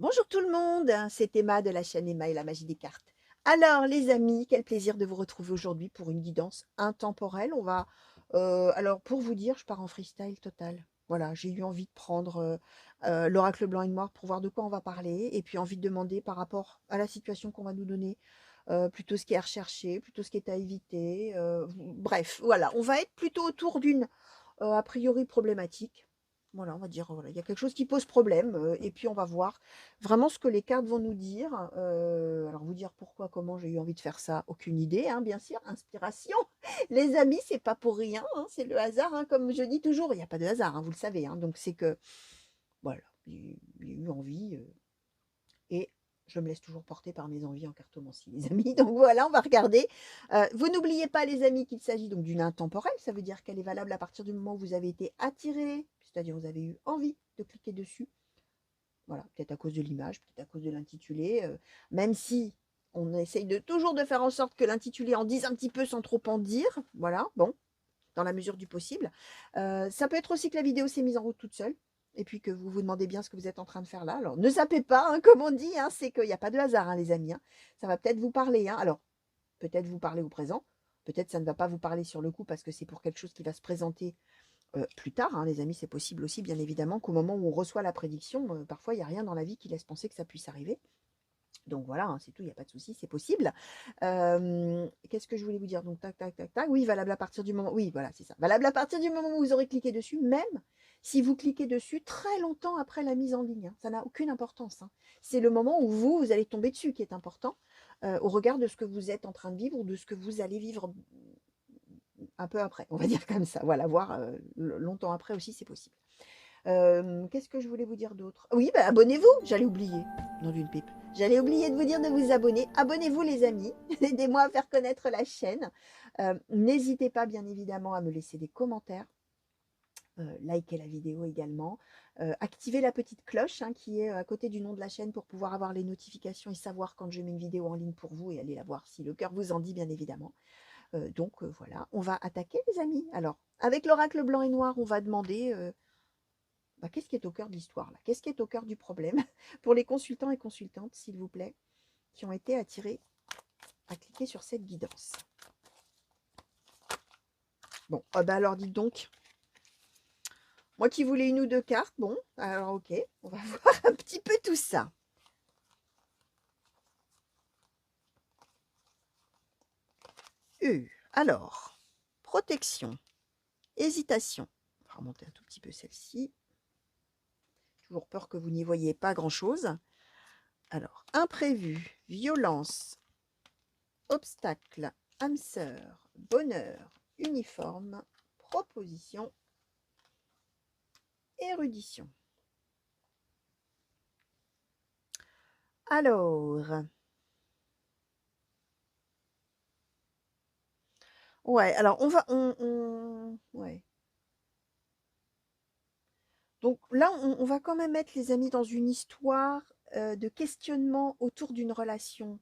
Bonjour tout le monde, c'est Emma de la chaîne Emma et la magie des cartes. Alors les amis, quel plaisir de vous retrouver aujourd'hui pour une guidance intemporelle. Alors pour vous dire, je pars en freestyle total. Voilà, j'ai eu envie de prendre l'oracle blanc et noir pour voir de quoi on va parler et puis envie de demander par rapport à la situation qu'on va nous donner, plutôt ce qui est à rechercher, plutôt ce qui est à éviter. Bref, voilà, on va être plutôt autour d'une a priori problématique. Voilà, on va dire, voilà, il y a quelque chose qui pose problème, et puis on va voir vraiment ce que les cartes vont nous dire. Alors vous dire pourquoi, comment j'ai eu envie de faire ça, aucune idée, hein, bien sûr, inspiration. Les amis, c'est pas pour rien, hein, c'est le hasard, hein, comme je dis toujours, il n'y a pas de hasard, hein, vous le savez, hein, donc c'est que, voilà, j'ai eu envie, et je me laisse toujours porter par mes envies en cartomancie, les amis. Donc voilà, on va regarder. Vous n'oubliez pas, les amis, qu'il s'agit donc d'une intemporelle. Ça veut dire qu'elle est valable à partir du moment où vous avez été attiré, c'est-à-dire vous avez eu envie de cliquer dessus. Voilà, peut-être à cause de l'image, peut-être à cause de l'intitulé. Même si on essaye de toujours de faire en sorte que l'intitulé en dise un petit peu sans trop en dire. Voilà, bon, dans la mesure du possible. Ça peut être aussi que la vidéo s'est mise en route toute seule et puis que vous vous demandez bien ce que vous êtes en train de faire là. Alors, ne zappez pas, hein, comme on dit, hein, c'est qu'il n'y a pas de hasard, hein, les amis. Hein. Ça va peut-être vous parler. Hein. Alors, peut-être vous parler au présent. Peut-être ça ne va pas vous parler sur le coup parce que c'est pour quelque chose qui va se présenter plus tard. Hein, les amis, c'est possible aussi, bien évidemment, qu'au moment où on reçoit la prédiction, parfois, il n'y a rien dans la vie qui laisse penser que ça puisse arriver. Donc voilà, hein, c'est tout, il n'y a pas de souci, c'est possible. Qu'est-ce que je voulais vous dire? Donc tac, tac, tac, tac. Oui, valable à partir du moment. Oui, voilà, c'est ça. Valable à partir du moment où vous aurez cliqué dessus, même si vous cliquez dessus très longtemps après la mise en ligne. Hein, ça n'a aucune importance. Hein. C'est le moment où vous allez tomber dessus qui est important, au regard de ce que vous êtes en train de vivre ou de ce que vous allez vivre un peu après. On va dire comme ça. Voilà, voir longtemps après aussi, c'est possible. Qu'est-ce que je voulais vous dire d'autre? Oui, bah, abonnez-vous, j'allais oublier. Nom d'une pipe. J'allais oublier de vous dire de vous abonner. Abonnez-vous les amis, aidez-moi à faire connaître la chaîne. N'hésitez pas bien évidemment à me laisser des commentaires. Likez la vidéo également. Activez la petite cloche, hein, qui est à côté du nom de la chaîne pour pouvoir avoir les notifications et savoir quand je mets une vidéo en ligne pour vous et aller la voir si le cœur vous en dit bien évidemment. Donc voilà, on va attaquer les amis. Alors, avec l'oracle blanc et noir, on va demander bah, qu'est-ce qui est au cœur de l'histoire là? Qu'est-ce qui est au cœur du problème pour les consultants et consultantes, s'il vous plaît, qui ont été attirés à cliquer sur cette guidance? Bon, bah alors dites donc, moi qui voulais une ou deux cartes, bon, alors ok, on va voir un petit peu tout ça. Alors, protection, hésitation. On va remonter un tout petit peu celle-ci. Toujours peur que vous n'y voyez pas grand-chose. Alors, imprévu, violence, obstacle, âme sœur, bonheur, uniforme, proposition, érudition. Alors, ouais, alors ouais. Donc là, on va quand même mettre les amis dans une histoire de questionnement autour d'une relation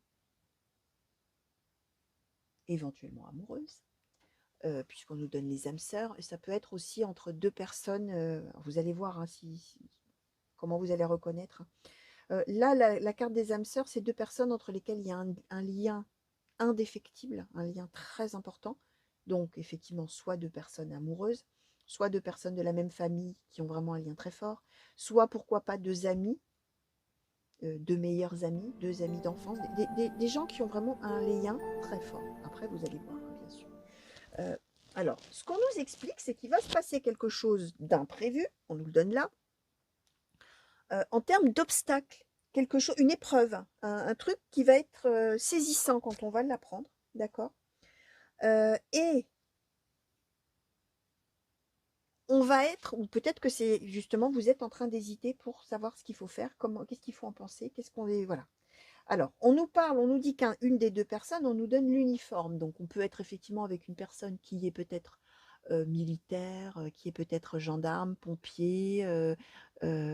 éventuellement amoureuse, puisqu'on nous donne les âmes sœurs, et ça peut être aussi entre deux personnes. Vous allez voir hein, comment vous allez reconnaître. Hein. Là, la carte des âmes sœurs, c'est deux personnes entre lesquelles il y a un lien indéfectible, un lien très important. Donc, effectivement, soit deux personnes amoureuses, soit deux personnes de la même famille qui ont vraiment un lien très fort, soit, pourquoi pas, deux amis, deux meilleurs amis, deux amis d'enfance, des gens qui ont vraiment un lien très fort. Après, vous allez voir, hein, bien sûr. Euh, alors, ce qu'on nous explique, c'est qu'il va se passer quelque chose d'imprévu, on nous le donne là, en termes d'obstacle, quelque chose, une épreuve, un truc qui va être saisissant quand on va l'apprendre, d'accord. Et on va être, ou peut-être que c'est justement, vous êtes en train d'hésiter pour savoir ce qu'il faut faire, comment, qu'est-ce qu'il faut en penser, qu'est-ce qu'on est, voilà. Alors, on nous parle, on nous dit qu'une des deux personnes, on nous donne l'uniforme. Donc, on peut être effectivement avec une personne qui est peut-être militaire, qui est peut-être gendarme, pompier,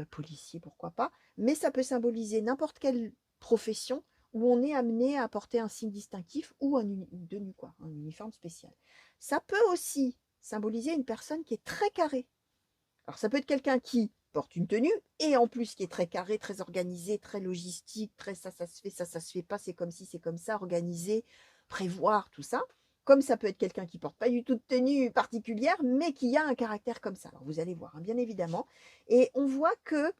policier, pourquoi pas. Mais ça peut symboliser n'importe quelle profession où on est amené à porter un signe distinctif ou une tenue, quoi, un uniforme spécial. Ça peut aussi symboliser une personne qui est très carrée. Alors, ça peut être quelqu'un qui porte une tenue, et en plus qui est très carré, très organisé, très logistique, très ça se fait, ça se fait pas, c'est comme si, c'est comme ça, organisé, prévoir, tout ça. Comme ça peut être quelqu'un qui porte pas du tout de tenue particulière, mais qui a un caractère comme ça. Alors vous allez voir, hein, bien évidemment. Et on voit que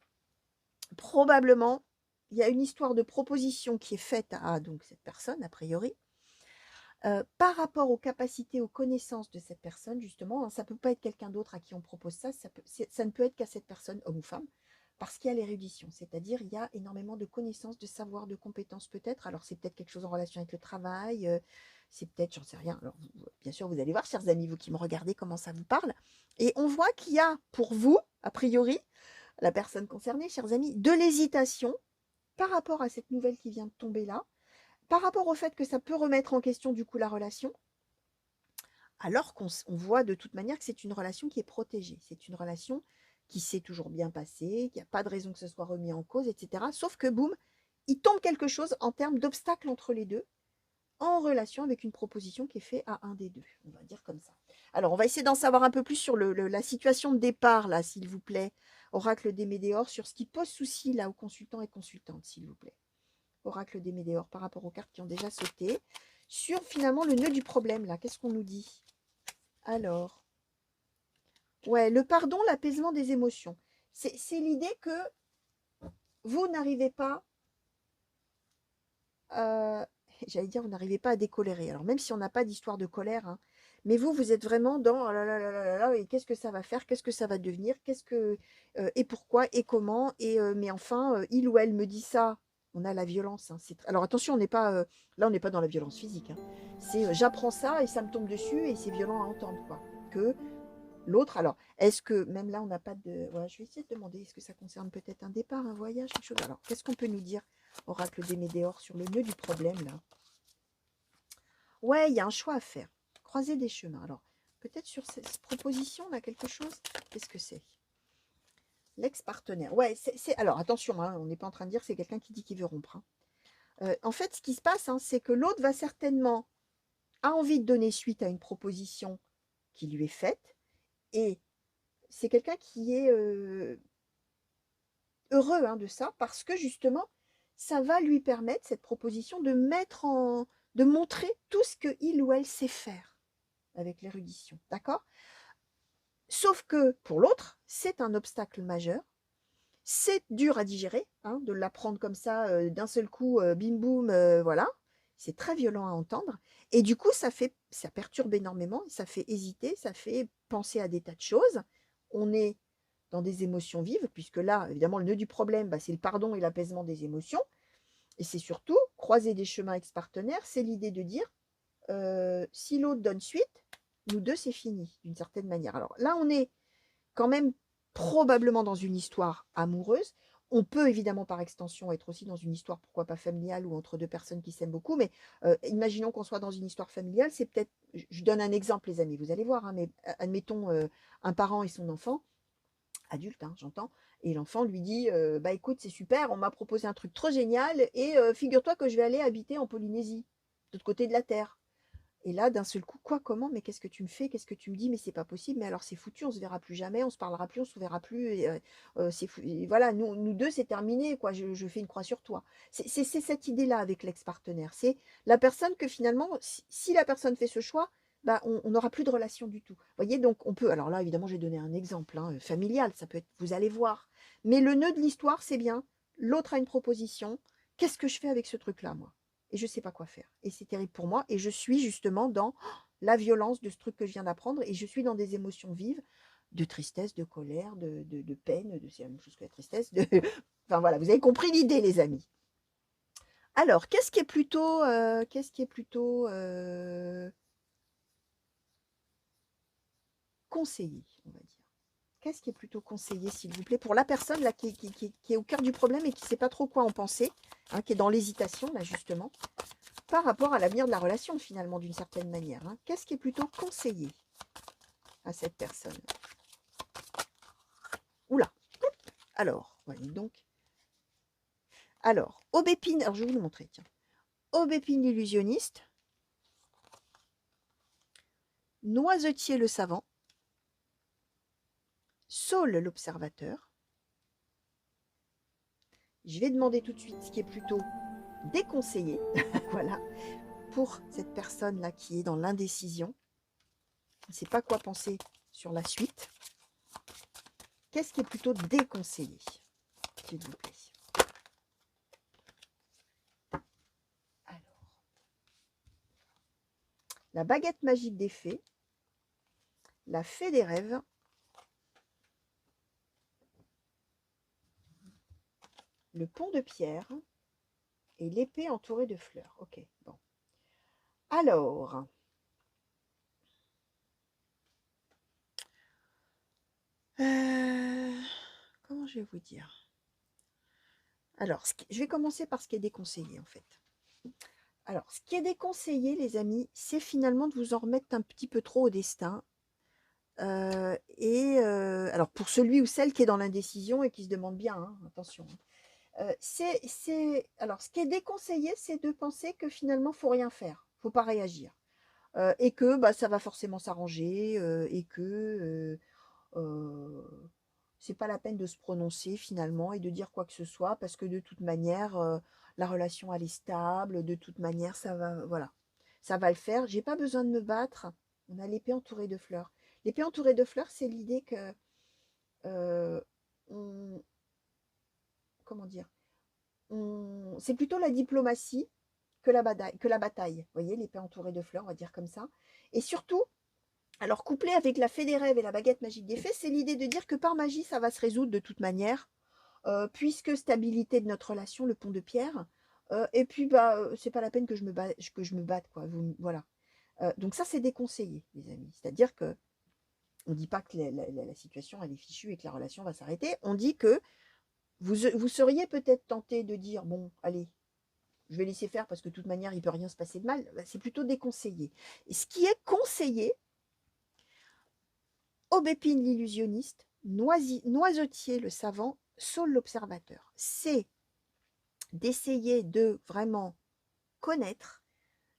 probablement, il y a une histoire de proposition qui est faite à donc cette personne, a priori, par rapport aux capacités, aux connaissances de cette personne, justement, hein, ça ne peut pas être quelqu'un d'autre à qui on propose ça, ça ne peut être qu'à cette personne, homme ou femme, parce qu'il y a l'érudition, c'est-à-dire il y a énormément de connaissances, de savoir, de compétences peut-être. Alors c'est peut-être quelque chose en relation avec le travail, c'est peut-être, j'en sais rien. Alors bien sûr, vous allez voir, chers amis, vous qui me regardez, comment ça vous parle. Et on voit qu'il y a pour vous, a priori, la personne concernée, chers amis, de l'hésitation par rapport à cette nouvelle qui vient de tomber là, par rapport au fait que ça peut remettre en question du coup la relation, alors qu'on voit de toute manière que c'est une relation qui est protégée. C'est une relation qui s'est toujours bien passée, qu'il n'y a pas de raison que ce soit remis en cause, etc. Sauf que, boum, il tombe quelque chose en termes d'obstacle entre les deux, en relation avec une proposition qui est faite à un des deux. On va dire comme ça. Alors, on va essayer d'en savoir un peu plus sur la situation de départ, là, s'il vous plaît. Oracle des Médéors, sur ce qui pose souci, là, aux consultants et consultantes, s'il vous plaît. Oracle des Médéors, par rapport aux cartes qui ont déjà sauté. Sur, finalement, le nœud du problème, là, qu'est-ce qu'on nous dit? Alors, ouais, le pardon, l'apaisement des émotions. C'est l'idée que vous n'arrivez pas, j'allais dire, vous n'arrivez pas à décolérer. Alors, même si on n'a pas d'histoire de colère, hein, mais vous êtes vraiment dans oh là là là là là là, et qu'est-ce que ça va faire, qu'est-ce que ça va devenir, et pourquoi, et comment, mais enfin, il ou elle me dit ça. On a la violence. Hein, alors attention, on n'est pas, là, on n'est pas dans la violence physique. Hein. C'est j'apprends ça et ça me tombe dessus et c'est violent à entendre, quoi. Que l'autre, alors, est-ce que même là, on n'a pas de. Voilà, je vais essayer de demander, est-ce que ça concerne peut-être un départ, un voyage, quelque chose. Alors, qu'est-ce qu'on peut nous dire, Oracle des Médéors, sur le nœud du problème, là? Ouais, il y a un choix à faire. Croiser des chemins. Alors, peut-être sur cette proposition-là, quelque chose. Qu'est-ce que c'est? L'ex-partenaire. Ouais, alors attention, hein, on n'est pas en train de dire que c'est quelqu'un qui dit qu'il veut rompre. Hein. En fait, ce qui se passe, hein, c'est que l'autre va certainement a envie de donner suite à une proposition qui lui est faite. Et c'est quelqu'un qui est heureux hein, de ça, parce que justement, ça va lui permettre, cette proposition, de montrer tout ce qu'il ou elle sait faire avec l'érudition. D'accord? Sauf que pour l'autre, c'est un obstacle majeur. C'est dur à digérer, hein, de l'apprendre comme ça, d'un seul coup, bim boum, voilà. C'est très violent à entendre. Et du coup, ça perturbe énormément, ça fait hésiter, ça fait penser à des tas de choses. On est dans des émotions vives, puisque là, évidemment, le nœud du problème, bah, c'est le pardon et l'apaisement des émotions. Et c'est surtout croiser des chemins ex-partenaires, c'est l'idée de dire, si l'autre donne suite, nous deux, c'est fini, d'une certaine manière. Alors là, on est quand même probablement dans une histoire amoureuse. On peut évidemment par extension être aussi dans une histoire, pourquoi pas familiale ou entre deux personnes qui s'aiment beaucoup, mais imaginons qu'on soit dans une histoire familiale, c'est peut-être, je donne un exemple les amis, vous allez voir, hein, mais admettons un parent et son enfant, adulte hein, j'entends, et l'enfant lui dit, bah écoute c'est super, on m'a proposé un truc trop génial, et figure-toi que je vais aller habiter en Polynésie, de l'autre côté de la Terre. Et là, d'un seul coup, quoi, comment, mais qu'est-ce que tu me fais, qu'est-ce que tu me dis, mais c'est pas possible, mais alors c'est foutu, on se verra plus jamais, on se parlera plus, on se verra plus, et voilà, nous deux, c'est terminé, quoi, je fais une croix sur toi. C'est cette idée-là avec l'ex-partenaire, c'est la personne que finalement, si la personne fait ce choix, bah, on n'aura plus de relation du tout. Vous voyez, donc on peut, alors là, évidemment, j'ai donné un exemple hein, familial, ça peut être, vous allez voir, mais le nœud de l'histoire, c'est bien, l'autre a une proposition, qu'est-ce que je fais avec ce truc-là, moi? Et je ne sais pas quoi faire. Et c'est terrible pour moi. Et je suis justement dans la violence de ce truc que je viens d'apprendre. Et je suis dans des émotions vives, de tristesse, de colère, de peine, c'est la même chose que la tristesse. Enfin voilà, vous avez compris l'idée, les amis. Alors, qu'est-ce qui est plutôt conseillé, on va dire. Qu'est-ce qui est plutôt conseillé, s'il vous plaît, pour la personne là, qui est au cœur du problème et qui ne sait pas trop quoi en penser, hein, qui est dans l'hésitation, là, justement, par rapport à l'avenir de la relation, finalement, d'une certaine manière. Hein. Qu'est-ce qui est plutôt conseillé à cette personne? Oula. Alors, voilà, donc. Alors, Aubépine, alors je vais vous le montrer, tiens. Aubépine l'illusionniste, Noisetier le savant, Saul l'observateur, Je vais demander tout de suite ce qui est plutôt déconseillé, voilà, pour cette personne-là qui est dans l'indécision. On ne sait pas quoi penser sur la suite. Qu'est-ce qui est plutôt déconseillé, s'il vous plaît? Alors, la baguette magique des fées, la fée des rêves, le pont de pierre et l'épée entourée de fleurs. Ok, bon. Alors, comment je vais vous dire? Alors, je vais commencer par ce qui est déconseillé, en fait. Alors, ce qui est déconseillé, les amis, c'est finalement de vous en remettre un petit peu trop au destin. Alors, pour celui ou celle qui est dans l'indécision et qui se demande bien, hein, attention. Alors, ce qui est déconseillé, c'est de penser que finalement, il ne faut rien faire, il ne faut pas réagir. Et que bah, ça va forcément s'arranger et que c'est pas la peine de se prononcer finalement et de dire quoi que ce soit parce que de toute manière, la relation elle est stable, de toute manière ça va, voilà, ça va le faire. J'ai pas besoin de me battre. On a l'épée entourée de fleurs. L'épée entourée de fleurs, c'est l'idée que euh, on, comment dire, c'est plutôt la diplomatie que la bataille. Que la bataille. Vous voyez, l'épée entourée de fleurs, on va dire comme ça. Et surtout, alors, couplé avec la fée des rêves et la baguette magique des fées, c'est l'idée de dire que par magie, ça va se résoudre de toute manière, puisque stabilité de notre relation, le pont de pierre. Et puis, bah, c'est pas la peine que je me batte, quoi. Voilà. Donc ça, c'est déconseillé, les amis. C'est-à-dire que on ne dit pas que la situation elle est fichue et que la relation va s'arrêter. On dit que vous seriez peut-être tenté de dire, bon, allez, je vais laisser faire parce que de toute manière, il ne peut rien se passer de mal. Bah, c'est plutôt déconseillé. Et ce qui est conseillé, Aubépine l'illusionniste, Noisetier le savant, Saul l'observateur. C'est d'essayer de vraiment connaître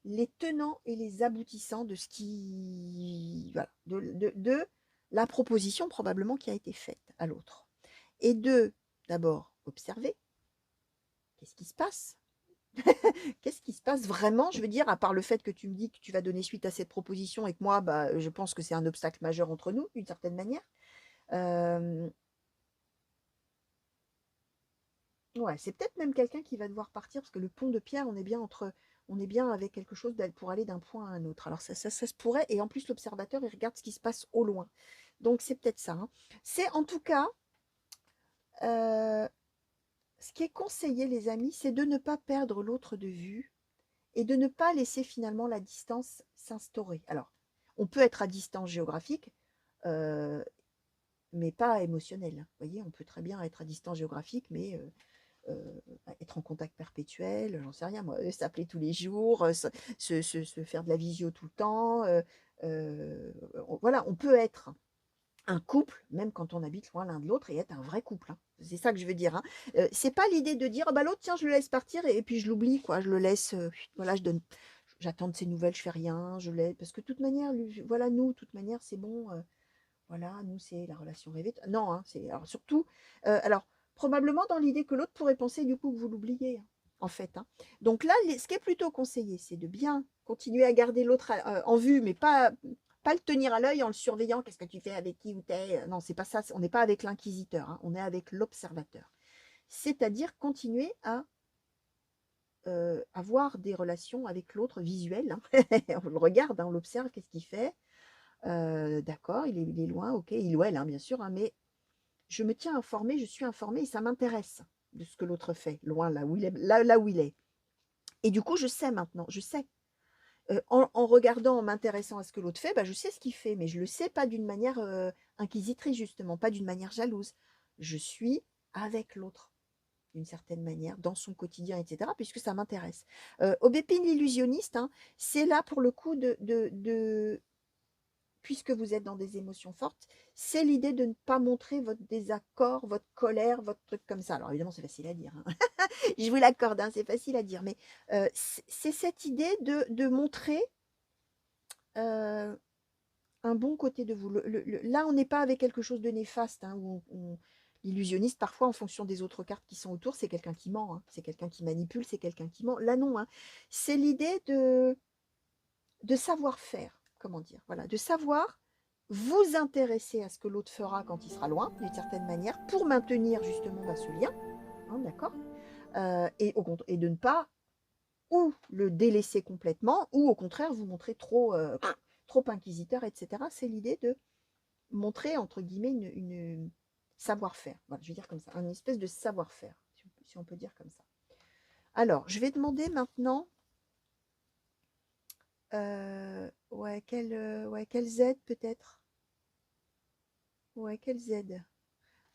les tenants et les aboutissants de ce qui, voilà, de la proposition probablement qui a été faite à l'autre. Et de d'abord observer qu'est-ce qui se passe. Qu'est-ce qui se passe vraiment, je veux dire, à part le fait que tu me dis que tu vas donner suite à cette proposition et que moi, bah, je pense que c'est un obstacle majeur entre nous, d'une certaine manière. Euh, Ouais, c'est peut-être même quelqu'un qui va devoir partir parce que le pont de pierre, on est bien avec quelque chose pour aller d'un point à un autre. Alors ça se pourrait, et en plus l'observateur, il regarde ce qui se passe au loin. Donc c'est peut-être ça, hein. C'est en tout cas, euh, ce qui est conseillé, les amis, c'est de ne pas perdre l'autre de vue et de ne pas laisser finalement la distance s'instaurer. Alors, on peut être à distance géographique, euh, mais pas émotionnelle. Vous voyez, on peut très bien être à distance géographique, mais être en contact perpétuel, j'en sais rien moi, s'appeler tous les jours, se faire de la visio tout le temps. Voilà, on peut être un couple, même quand on habite loin l'un de l'autre, et être un vrai couple, hein. C'est ça que je veux dire, hein. C'est pas l'idée de dire, oh, bah, l'autre, tiens, je le laisse partir, et puis je l'oublie, quoi. Je le laisse, voilà, j'attends de ses nouvelles, je fais rien, je laisse, parce que de toute manière, voilà, nous, de toute manière, c'est bon. Voilà, nous, c'est la relation rêvée. Non, hein, c'est alors surtout, alors probablement dans l'idée que l'autre pourrait penser du coup que vous l'oubliez, hein, en fait, hein. Donc là, ce qui est plutôt conseillé, c'est de bien continuer à garder l'autre en vue, mais pas le tenir à l'œil en le surveillant. Qu'est-ce que tu fais avec qui ou t'es? Non, c'est pas ça. On n'est pas avec l'inquisiteur, hein, on est avec l'observateur. C'est-à-dire continuer à avoir des relations avec l'autre visuelles, hein. On le regarde, hein, on l'observe, qu'est-ce qu'il fait? D'accord, il est loin, ok, il ou elle, hein, bien sûr, hein, mais je me tiens informée, je suis informée et ça m'intéresse de ce que l'autre fait, loin là où il est, là où il est. Et du coup, je sais maintenant, je sais. En regardant, en m'intéressant à ce que l'autre fait, bah, je sais ce qu'il fait, mais je ne le sais pas d'une manière inquisitrice, justement, pas d'une manière jalouse. Je suis avec l'autre, d'une certaine manière, dans son quotidien, etc., puisque ça m'intéresse. Aubépine l'illusionniste, hein, c'est là pour le coup puisque vous êtes dans des émotions fortes, c'est l'idée de ne pas montrer votre désaccord, votre colère, votre truc comme ça. Alors évidemment, c'est facile à dire, hein. Je vous l'accorde, hein, c'est facile à dire, mais c'est cette idée de montrer euh, un bon côté de vous. Là, on n'est pas avec quelque chose de néfaste, hein, illusionniste, parfois, en fonction des autres cartes qui sont autour, c'est quelqu'un qui ment, hein. C'est quelqu'un qui manipule, c'est quelqu'un qui ment. Là, non, hein. C'est l'idée de savoir-faire, comment dire, voilà, de savoir vous intéresser à ce que l'autre fera quand il sera loin, d'une certaine manière, pour maintenir justement ce lien, hein, d'accord, et de ne pas ou le délaisser complètement, ou au contraire vous montrer trop inquisiteur, etc. C'est l'idée de montrer, entre guillemets, une savoir-faire. Voilà, je vais dire comme ça, une espèce de savoir-faire, si on peut dire comme ça. Alors, je vais demander maintenant, quelle Z peut-être. Ouais, quelle Z.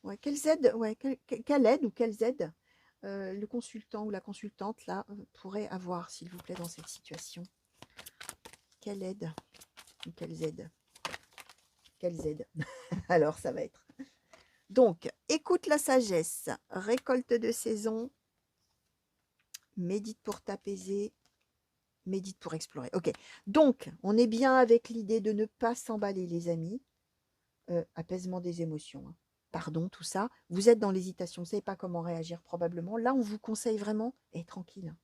Ouais, quelle Z, ouais, quelle aide ou quelle Z le consultant ou la consultante là pourrait avoir, s'il vous plaît, dans cette situation. Quelle aide ou quelle Z. Quelle Z. Alors, ça va être. Donc, écoute la sagesse, récolte de saison, médite pour t'apaiser, médite pour explorer. Ok, donc, on est bien avec l'idée de ne pas s'emballer, les amis. Apaisement des émotions. Hein. Pardon, tout ça. Vous êtes dans l'hésitation, vous ne savez pas comment réagir probablement. Là, on vous conseille vraiment, tranquille. Hein.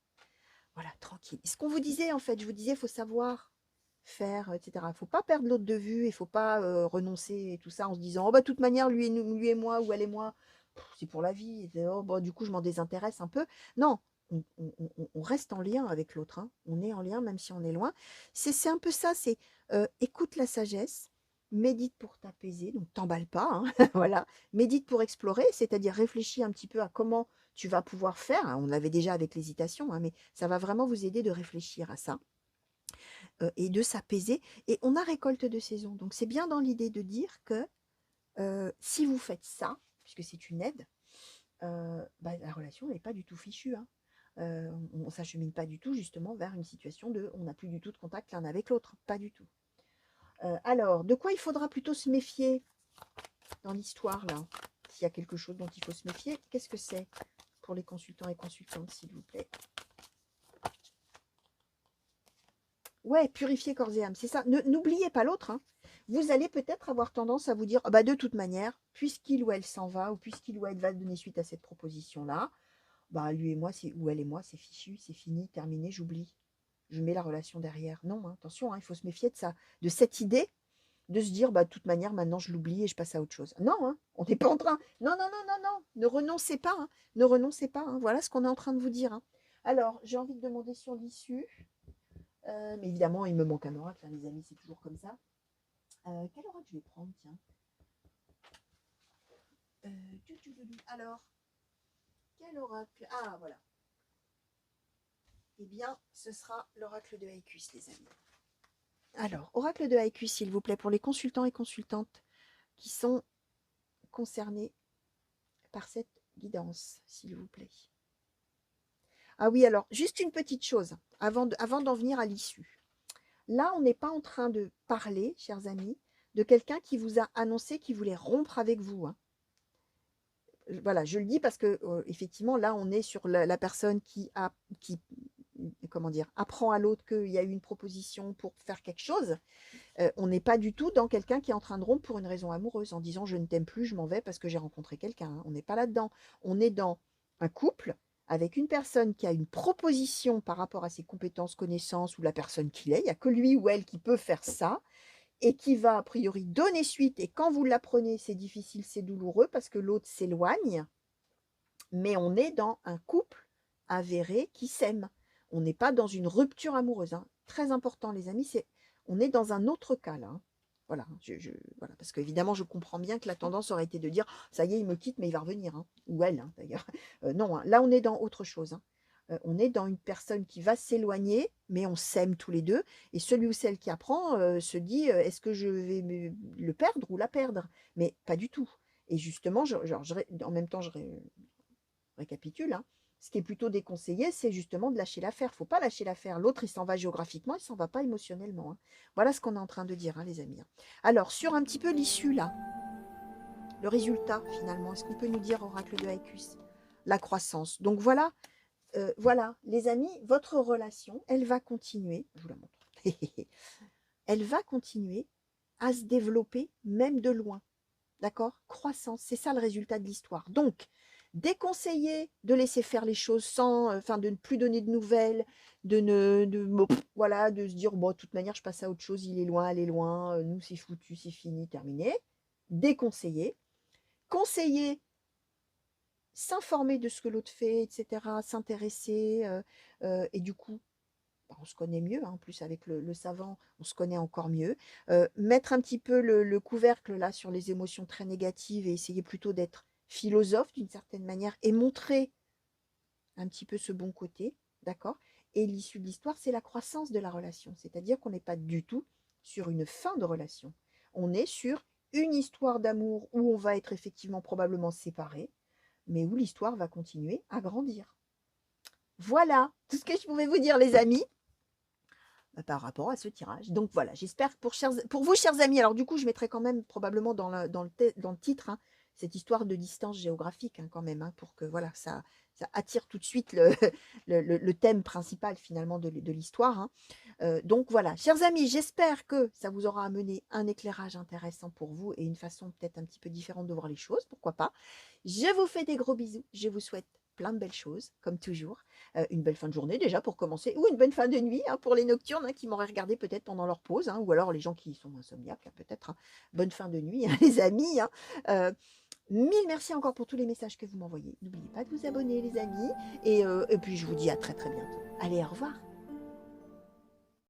Voilà, tranquille. Ce qu'on vous disait, en fait, je vous disais, il faut savoir faire, etc. Il ne faut pas perdre l'autre de vue, il ne faut pas renoncer et tout ça en se disant, oh bah de toute manière, lui et moi, ou elle et moi, c'est pour la vie. Et, oh, bah, du coup, je m'en désintéresse un peu. Non, on reste en lien avec l'autre. Hein. On est en lien, même si on est loin. C'est un peu ça, c'est écoute la sagesse, médite pour t'apaiser, donc t'emballe pas, hein, voilà. Médite pour explorer, c'est-à-dire réfléchis un petit peu à comment tu vas pouvoir faire. Hein. On l'avait déjà avec l'hésitation, hein, mais ça va vraiment vous aider de réfléchir à ça et de s'apaiser. Et on a récolte de saison, donc c'est bien dans l'idée de dire que si vous faites ça, puisque c'est une aide, la relation n'est pas du tout fichue. Hein. On ne s'achemine pas du tout justement vers une situation de on n'a plus du tout de contact l'un avec l'autre, pas du tout. Alors, de quoi il faudra plutôt se méfier dans l'histoire là? S'il y a quelque chose dont il faut se méfier, qu'est-ce que c'est pour les consultants et consultantes, s'il vous plaît? Ouais, purifier corps et âme, c'est ça. N'oubliez pas l'autre. Hein. Vous allez peut-être avoir tendance à vous dire, ah bah de toute manière, puisqu'il ou elle s'en va, ou puisqu'il ou elle va donner suite à cette proposition-là, bah lui et moi, ou elle et moi, c'est fichu, c'est fini, terminé, j'oublie. Je mets la relation derrière. Non, hein, attention, hein, il faut se méfier de ça, de cette idée de se dire, bah de toute manière, maintenant je l'oublie et je passe à autre chose. Non, hein, on n'est pas en train. Non, non, non, non, non, ne renoncez pas. Hein, ne renoncez pas. Hein, voilà ce qu'on est en train de vous dire. Hein. Alors, j'ai envie de demander sur l'issue. Mais évidemment, il me manque un oracle, hein, les amis, c'est toujours comme ça. Quel oracle je vais prendre, tiens Alors, quel oracle? Ah, voilà. Eh bien, ce sera l'oracle de Haïkus, les amis. Alors, oracle de Haïkus, s'il vous plaît, pour les consultants et consultantes qui sont concernés par cette guidance, s'il vous plaît. Ah oui, alors, juste une petite chose, avant d'en venir à l'issue. Là, on n'est pas en train de parler, chers amis, de quelqu'un qui vous a annoncé qu'il voulait rompre avec vous. Hein. Voilà, je le dis parce que effectivement, là, on est sur la personne qui comment dire, apprend à l'autre qu'il y a eu une proposition pour faire quelque chose. On n'est pas du tout dans quelqu'un qui est en train de rompre pour une raison amoureuse, en disant je ne t'aime plus, je m'en vais parce que j'ai rencontré quelqu'un. Hein. On n'est pas là-dedans. On est dans un couple avec une personne qui a une proposition par rapport à ses compétences, connaissances ou la personne qu'il est. Il n'y a que lui ou elle qui peut faire ça et qui va a priori donner suite. Et quand vous l'apprenez, c'est difficile, c'est douloureux parce que l'autre s'éloigne. Mais on est dans un couple avéré qui s'aime. On n'est pas dans une rupture amoureuse. Hein. Très important, les amis, on est dans un autre cas là. Hein. Voilà, voilà, parce qu'évidemment, je comprends bien que la tendance aurait été de dire, ça y est, il me quitte, mais il va revenir, hein. Ou elle, hein, d'ailleurs. Non, hein, là, on est dans autre chose. Hein. On est dans une personne qui va s'éloigner, mais on s'aime tous les deux. Et celui ou celle qui apprend se dit, est-ce que je vais le perdre ou la perdre? Mais pas du tout. Et justement, en même temps, je récapitule, hein. Ce qui est plutôt déconseillé, c'est justement de lâcher l'affaire. Il ne faut pas lâcher l'affaire. L'autre, il s'en va géographiquement, il ne s'en va pas émotionnellement. Hein. Voilà ce qu'on est en train de dire, hein, les amis. Alors, sur un petit peu l'issue, là, le résultat, finalement, est-ce qu'on peut nous dire, oracle de Haïkus, la croissance. Donc voilà, voilà, les amis, votre relation, elle va continuer, je vous la montre, elle va continuer à se développer, même de loin. d'accord? Croissance, c'est ça le résultat de l'histoire. Donc, déconseiller de laisser faire les choses sans, enfin, de ne plus donner de nouvelles, bon, voilà, de se dire, bon, de toute manière, je passe à autre chose, il est loin, elle est loin, nous, c'est foutu, c'est fini, terminé. Déconseiller. Conseiller, s'informer de ce que l'autre fait, etc., s'intéresser, et du coup, bah, on se connaît mieux, hein, en plus avec le savant, on se connaît encore mieux. Mettre un petit peu le couvercle là sur les émotions très négatives et essayer plutôt d'être philosophe d'une certaine manière et montrer un petit peu ce bon côté, d'accord? Et l'issue de l'histoire, c'est la croissance de la relation, c'est-à-dire qu'on n'est pas du tout sur une fin de relation. On est sur une histoire d'amour où on va être effectivement probablement séparés, mais où l'histoire va continuer à grandir. Voilà tout ce que je pouvais vous dire, les amis, par rapport à ce tirage. Donc voilà, j'espère que pour vous, chers amis, alors du coup, je mettrai quand même probablement dans le titre, hein, cette histoire de distance géographique, hein, quand même, hein, pour que voilà, ça attire tout de suite le thème principal finalement de l'histoire, hein. Donc voilà, chers amis, j'espère que ça vous aura amené un éclairage intéressant pour vous et une façon peut-être un petit peu différente de voir les choses, pourquoi pas. Je vous fais des gros bisous, je vous souhaite plein de belles choses, comme toujours. Une belle fin de journée déjà pour commencer, ou une bonne fin de nuit, hein, pour les nocturnes, hein, qui m'auraient regardé peut-être pendant leur pause, hein, ou alors les gens qui sont insomniaques, hein, peut-être, hein. Bonne fin de nuit, hein, les amis, hein. Mille merci encore pour tous les messages que vous m'envoyez. N'oubliez pas de vous abonner, les amis, et puis je vous dis à très très bientôt. Allez, au revoir.